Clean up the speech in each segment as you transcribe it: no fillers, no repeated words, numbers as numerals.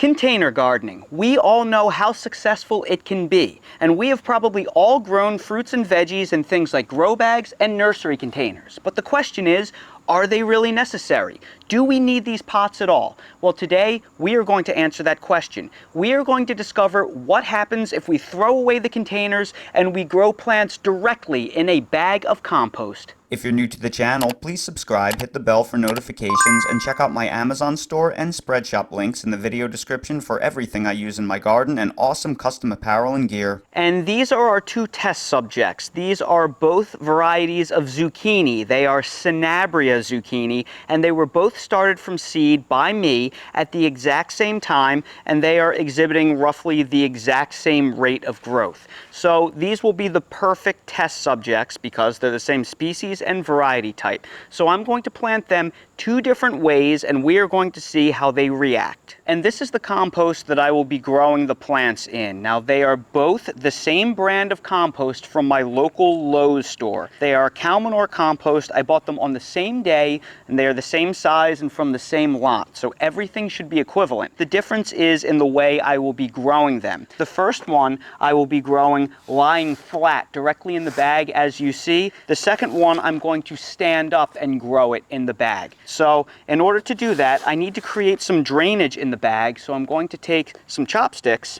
Container gardening. We all know how successful it can be, and we have probably all grown fruits and veggies in things like grow bags and nursery containers. But the question is, are they really necessary? Do we need these pots at all? Well, today we are going to answer that question. We are going to discover what happens if we throw away the containers and we grow plants directly in a bag of compost. If you're new to the channel, please subscribe, hit the bell for notifications, and check out my Amazon store and Spreadshop links in the video description for everything I use in my garden and awesome custom apparel and gear. And these are our two test subjects. These are both varieties of zucchini. They are Sanabria zucchini, and they were both started from seed by me at the exact same time, and they are exhibiting roughly the exact same rate of growth. So these will be the perfect test subjects because they're the same species and variety type. So I'm going to plant them two different ways, and we are going to see how they react. And this is the compost that I will be growing the plants in. Now, they are both the same brand of compost from my local Lowe's store. They are cow manure compost. I bought them on the same day, and they are the same size and from the same lot. So everything should be equivalent. The difference is in the way I will be growing them. The first one I will be growing lying flat directly in the bag, as you see. The second one I'm going to stand up and grow it in the bag. So in order to do that, I need to create some drainage in the bag. So I'm going to take some chopsticks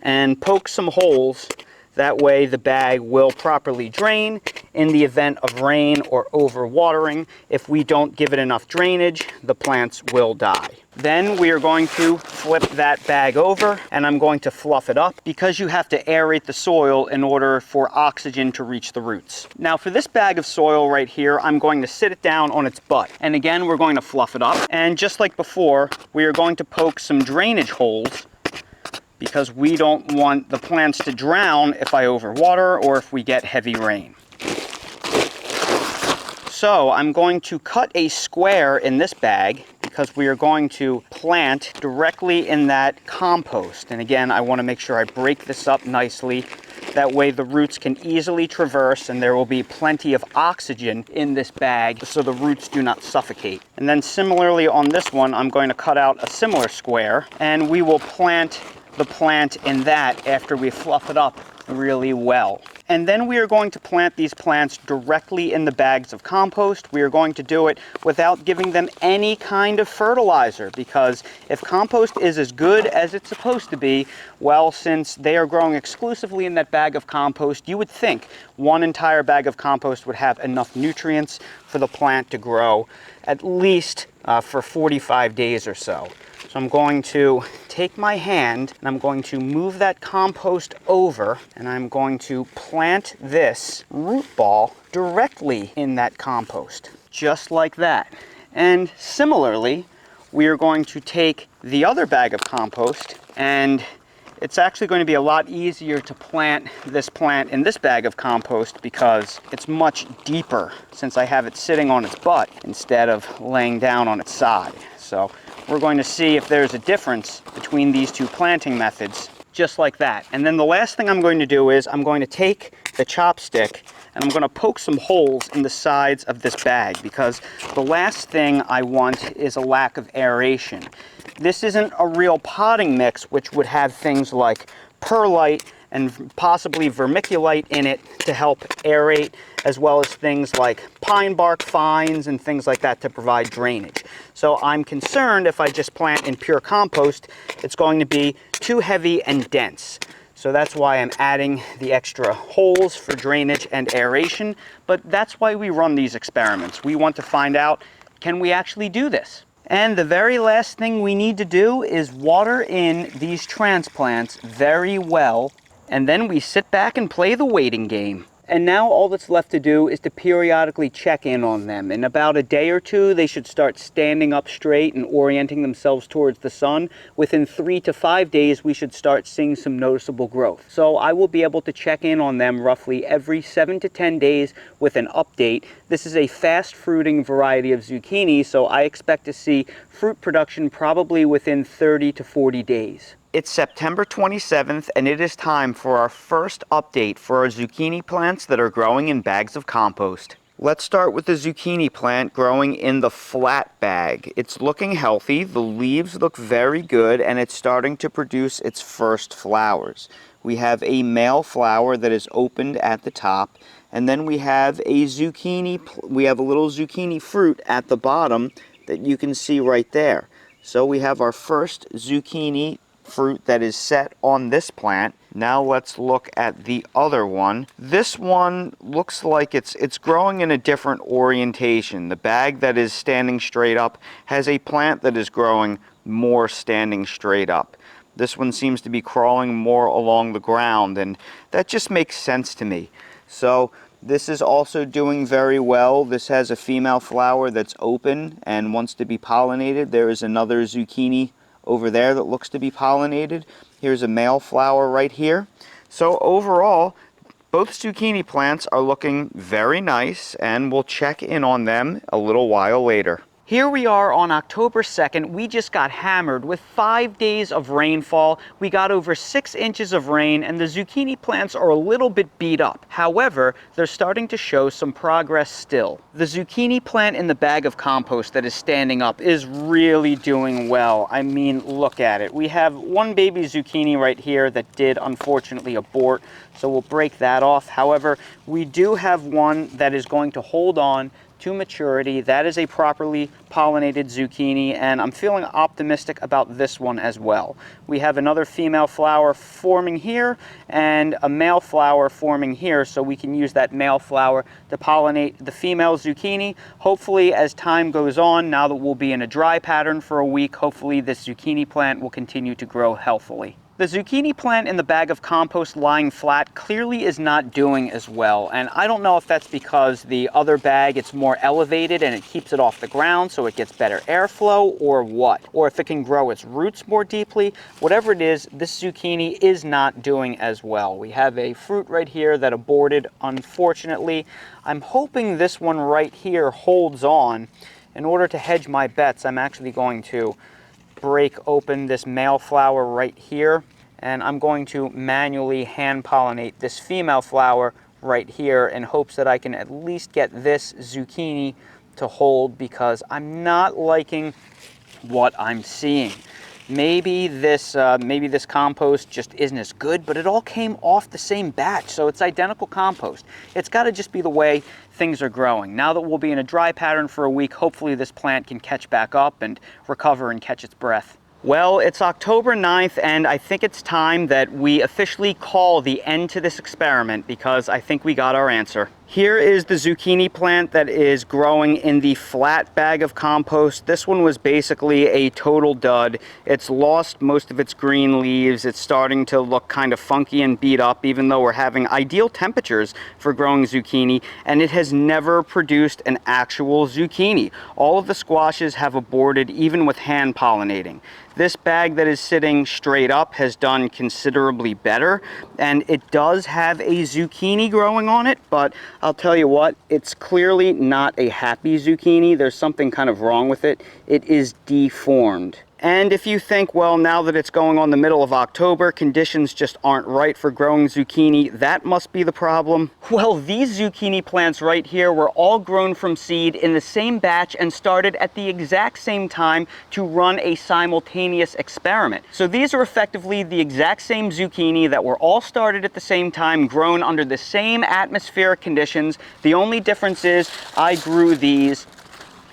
and poke some holes. That way the bag will properly drain in the event of rain or overwatering. If we don't give it enough drainage, the plants will die. Then we are going to flip that bag over, and I'm going to fluff it up because you have to aerate the soil in order for oxygen to reach the roots. Now for this bag of soil right here, I'm going to sit it down on its butt. And again, we're going to fluff it up. And just like before, we are going to poke some drainage holes because we don't want the plants to drown if I overwater or if we get heavy rain. So I'm going to cut a square in this bag because we are going to plant directly in that compost. And again, I want to make sure I break this up nicely. That way the roots can easily traverse and there will be plenty of oxygen in this bag so the roots do not suffocate. And then similarly on this one, I'm going to cut out a similar square, and we will plant the plant in that after we fluff it up really well. And then we are going to plant these plants directly in the bags of compost. We are going to do it without giving them any kind of fertilizer, because if compost is as good as it's supposed to be, well, since they are growing exclusively in that bag of compost, you would think one entire bag of compost would have enough nutrients for the plant to grow at least for 45 days or so. So I'm going to take my hand and I'm going to move that compost over, and I'm going to plant this root ball directly in that compost, just like that. And similarly, we are going to take the other bag of compost, and it's actually going to be a lot easier to plant this plant in this bag of compost because it's much deeper since I have it sitting on its butt instead of laying down on its side. So we're going to see if there's a difference between these two planting methods, just like that. And then the last thing I'm going to do is I'm going to take the chopstick and I'm going to poke some holes in the sides of this bag, because the last thing I want is a lack of aeration. This isn't a real potting mix, which would have things like perlite and possibly vermiculite in it to help aerate, as well as things like pine bark fines and things like that to provide drainage. So I'm concerned if I just plant in pure compost, it's going to be too heavy and dense. So that's why I'm adding the extra holes for drainage and aeration, but that's why we run these experiments. We want to find out, can we actually do this? And the very last thing we need to do is water in these transplants very well, and then we sit back and play the waiting game. And now all that's left to do is to periodically check in on them. In about a day or two, they should start standing up straight and orienting themselves towards the sun. Within 3 to 5 days, we should start seeing some noticeable growth. So I will be able to check in on them roughly every 7 to 10 days with an update. This is a fast fruiting variety of zucchini, so I expect to see fruit production probably within 30 to 40 days. It's September 27th, and it is time for our first update for our zucchini plants that are growing in bags of compost. Let's start with the zucchini plant growing in the flat bag. It's looking healthy, the leaves look very good, and it's starting to produce its first flowers. We have a male flower that is opened at the top, and then we have a little zucchini fruit at the bottom that you can see right there. So we have our first zucchini fruit that is set on this plant. Now let's look at the other one. This one looks like it's growing in a different orientation. The bag that is standing straight up has a plant that is growing more standing straight up. This one seems to be crawling more along the ground, and that just makes sense to me. So this is also doing very well. This has a female flower that's open and wants to be pollinated. There is another zucchini over there that looks to be pollinated. Here's a male flower right here. So overall, both zucchini plants are looking very nice, and we'll check in on them a little while later. Here we are on October 2nd. We just got hammered with 5 days of rainfall. We got over 6 inches of rain, and the zucchini plants are a little bit beat up. However, they're starting to show some progress still. The zucchini plant in the bag of compost that is standing up is really doing well. I mean, look at it. We have one baby zucchini right here that did unfortunately abort, so we'll break that off. However, we do have one that is going to hold on to maturity. That is a properly pollinated zucchini, and I'm feeling optimistic about this one as well. We have another female flower forming here and a male flower forming here, so we can use that male flower to pollinate the female zucchini. Hopefully, as time goes on, now that we'll be in a dry pattern for a week, hopefully this zucchini plant will continue to grow healthily. The zucchini plant in the bag of compost lying flat clearly is not doing as well, and I don't know if that's because the other bag, it's more elevated and it keeps it off the ground so it gets better airflow, or what, or if it can grow its roots more deeply. Whatever it is, this zucchini is not doing as well. We have a fruit right here that aborted, unfortunately. I'm hoping this one right here holds on. In order to hedge my bets, I'm actually going to break open this male flower right here, and I'm going to manually hand pollinate this female flower right here in hopes that I can at least get this zucchini to hold, because I'm not liking what I'm seeing. Maybe this compost just isn't as good, but it all came off the same batch, so it's identical compost. It's got to just be the way things are growing. Now that we'll be in a dry pattern for a week, hopefully this plant can catch back up and recover and catch its breath. Well, it's October 9th, and I think it's time that we officially call the end to this experiment, because I think we got our answer. Here is the zucchini plant that is growing in the flat bag of compost. This one was basically a total dud. It's lost most of its green leaves. It's starting to look kind of funky and beat up, even though we're having ideal temperatures for growing zucchini, and it has never produced an actual zucchini. All of the squashes have aborted, even with hand pollinating. This bag that is sitting straight up has done considerably better, and it does have a zucchini growing on it, but I'll tell you what, it's clearly not a happy zucchini. There's something kind of wrong with it. It is deformed. And if you think, well, now that it's going on the middle of October, conditions just aren't right for growing zucchini, that must be the problem. Well, these zucchini plants right here were all grown from seed in the same batch and started at the exact same time to run a simultaneous experiment. So these are effectively the exact same zucchini that were all started at the same time, grown under the same atmospheric conditions. The only difference is I grew these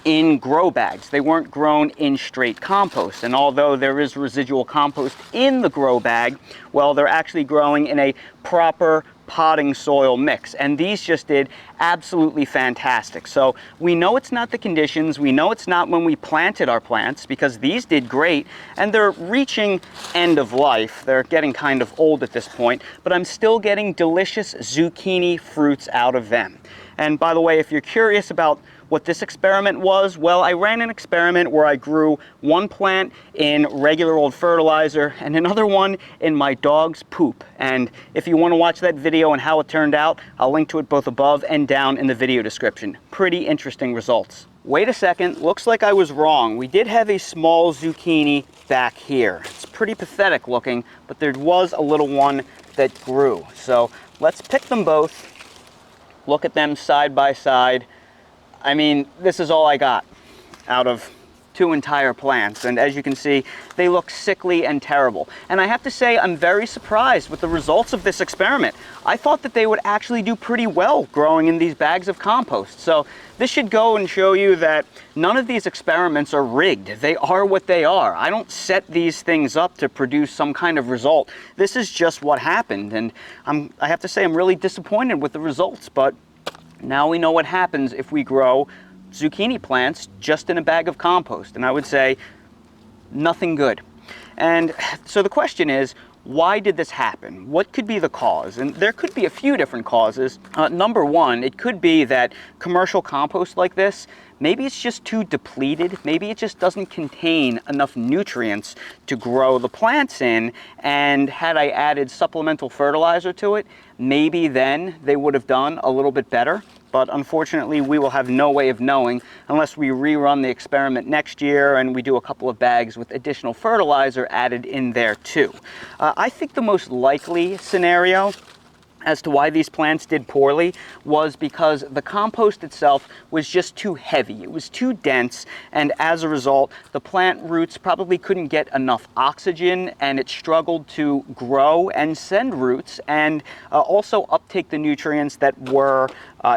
in grow bags. They weren't grown in straight compost. And although there is residual compost in the grow bag, well, they're actually growing in a proper potting soil mix. And these just did absolutely fantastic. So we know it's not the conditions. We know it's not when we planted our plants, because these did great, and they're reaching end of life. They're getting kind of old at this point, but I'm still getting delicious zucchini fruits out of them. And by the way, if you're curious about what this experiment was, well, I ran an experiment where I grew one plant in regular old fertilizer and another one in my dog's poop. And if you want to watch that video and how it turned out, I'll link to it both above and down in the video description. Pretty interesting results. Wait a second, looks like I was wrong. We did have a small zucchini back here. It's pretty pathetic looking, but there was a little one that grew. So let's pick them both Look at them side by side. I mean, this is all I got out of 2 entire plants, and as you can see, they look sickly and terrible. And I have to say, I'm very surprised with the results of this experiment. I thought that they would actually do pretty well growing in these bags of compost. So this should go and show you that none of these experiments are rigged. They are what they are. I don't set these things up to produce some kind of result. This is just what happened, and I have to say, I'm really disappointed with the results, but now we know what happens if we grow zucchini plants just in a bag of compost, and I would say nothing good. And so the question is, why did this happen? What could be the cause? And there could be a few different causes. Number one, it could be that commercial compost like this, maybe it's just too depleted. Maybe it just doesn't contain enough nutrients to grow the plants in. And had I added supplemental fertilizer to it, maybe then they would have done a little bit better. But unfortunately, we will have no way of knowing unless we rerun the experiment next year and we do a couple of bags with additional fertilizer added in there too. I think the most likely scenario as to why these plants did poorly was because the compost itself was just too heavy. It was too dense, and as a result, the plant roots probably couldn't get enough oxygen, and it struggled to grow and send roots and also uptake the nutrients that were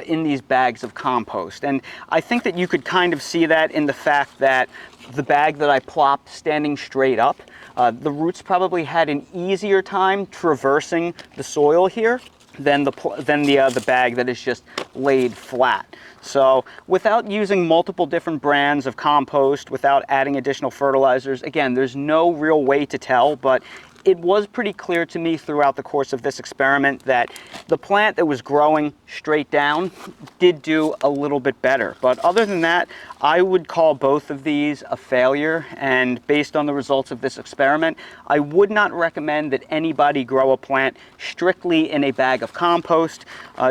in these bags of compost. And I think that you could kind of see that in the fact that the bag that I plopped standing straight up, the roots probably had an easier time traversing the soil here than the bag that is just laid flat. So without using multiple different brands of compost, without adding additional fertilizers, again, there's no real way to tell, but it was pretty clear to me throughout the course of this experiment that the plant that was growing straight down did do a little bit better. But other than that, I would call both of these a failure. And based on the results of this experiment, I would not recommend that anybody grow a plant strictly in a bag of compost.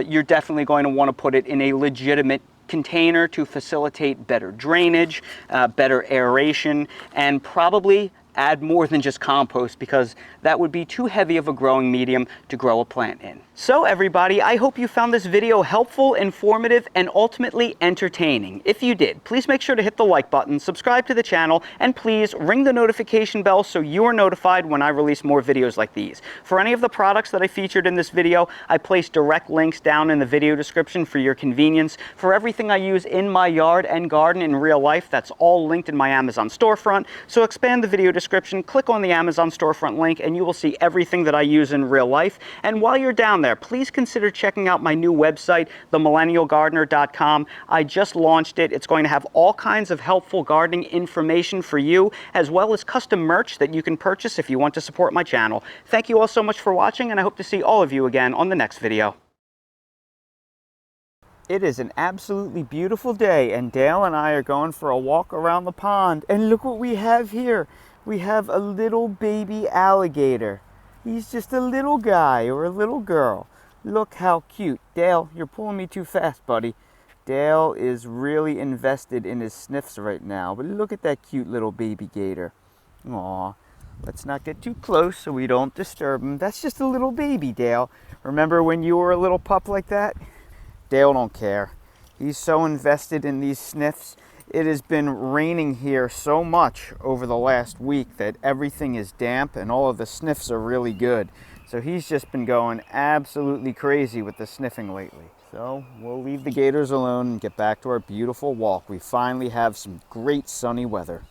You're definitely going to want to put it in a legitimate container to facilitate better drainage, better aeration, and probably add more than just compost, because that would be too heavy of a growing medium to grow a plant in. So everybody, I hope you found this video helpful, informative, and ultimately entertaining. If you did, please make sure to hit the like button, subscribe to the channel, and please ring the notification bell so you are notified when I release more videos like these. For any of the products that I featured in this video, I placed direct links down in the video description for your convenience. For everything I use in my yard and garden in real life, that's all linked in my Amazon storefront. So expand the video description, click on the Amazon storefront link, and you will see everything that I use in real life. And while you're down there, please consider checking out my new website, themillennialgardener.com. I just launched it. It's going to have all kinds of helpful gardening information for you, as well as custom merch that you can purchase if you want to support my channel. Thank you all so much for watching, and I hope to see all of you again on the next video. It is an absolutely beautiful day, and Dale and I are going for a walk around the pond. And look what we have here. We have a little baby alligator. He's just a little guy or a little girl. Look how cute. Dale, you're pulling me too fast, buddy. Dale is really invested in his sniffs right now, but look at that cute little baby gator. Aw, let's not get too close so we don't disturb him. That's just a little baby, Dale. Remember when you were a little pup like that? Dale don't care. He's so invested in these sniffs. It has been raining here so much over the last week that everything is damp and all of the sniffs are really good. So he's just been going absolutely crazy with the sniffing lately. So we'll leave the gators alone and get back to our beautiful walk. We finally have some great sunny weather.